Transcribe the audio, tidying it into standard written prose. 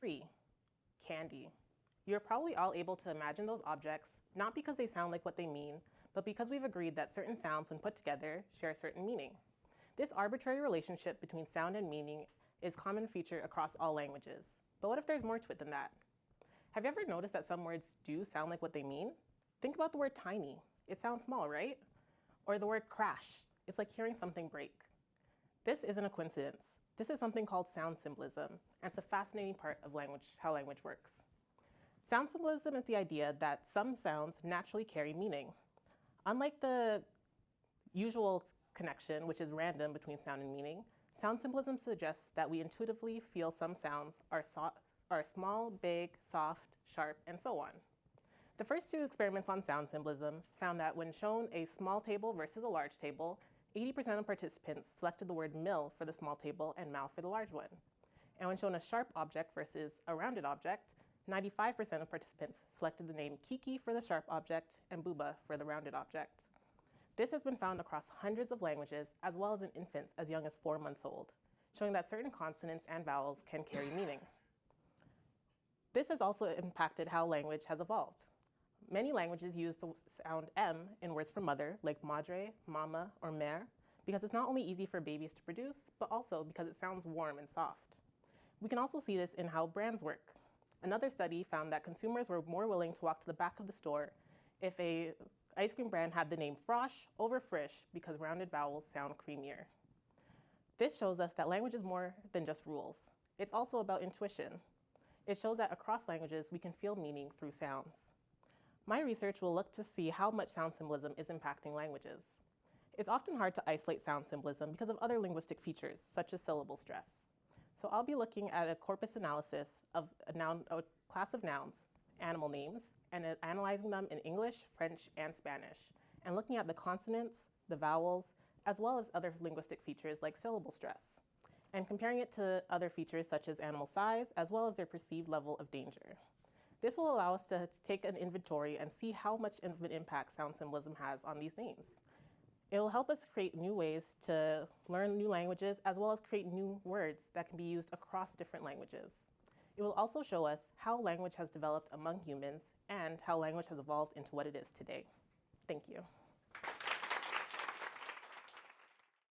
3. Candy. You're probably all able to imagine those objects, not because they sound like what they mean, but because we've agreed that certain sounds, when put together, share a certain meaning. This arbitrary relationship between sound and meaning is a common feature across all languages. But what if there's more to it than that? Have you ever noticed that some words do sound like what they mean? Think about the word tiny. It sounds small, right? Or the word crash. It's like hearing something break. This isn't a coincidence. This is something called sound symbolism, and it's a fascinating part of how language works. Sound symbolism is the idea that some sounds naturally carry meaning. Unlike the usual connection, which is random between sound and meaning, sound symbolism suggests that we intuitively feel some sounds are small, big, soft, sharp, and so on. The first 2 experiments on sound symbolism found that when shown a small table versus a large table, 80% of participants selected the word mill for the small table and mouth for the large one. And when shown a sharp object versus a rounded object, 95% of participants selected the name Kiki for the sharp object and Booba for the rounded object. This has been found across hundreds of languages, as well as in infants as young as 4 months old, showing that certain consonants and vowels can carry meaning. This has also impacted how language has evolved. Many languages use the sound M in words for mother, like madre, mama, or mère, because it's not only easy for babies to produce, but also because it sounds warm and soft. We can also see this in how brands work. Another study found that consumers were more willing to walk to the back of the store if an ice cream brand had the name Frosh over Frisch because rounded vowels sound creamier. This shows us that language is more than just rules. It's also about intuition. It shows that across languages, we can feel meaning through sounds. My research will look to see how much sound symbolism is impacting languages. It's often hard to isolate sound symbolism because of other linguistic features, such as syllable stress. So I'll be looking at a corpus analysis of a class of nouns, animal names, and analyzing them in English, French, and Spanish, and looking at the consonants, the vowels, as well as other linguistic features like syllable stress, and comparing it to other features such as animal size, as well as their perceived level of danger. This will allow us to take an inventory and see how much of an impact sound symbolism has on these names. It will help us create new ways to learn new languages, as well as create new words that can be used across different languages. It will also show us how language has developed among humans and how language has evolved into what it is today. Thank you.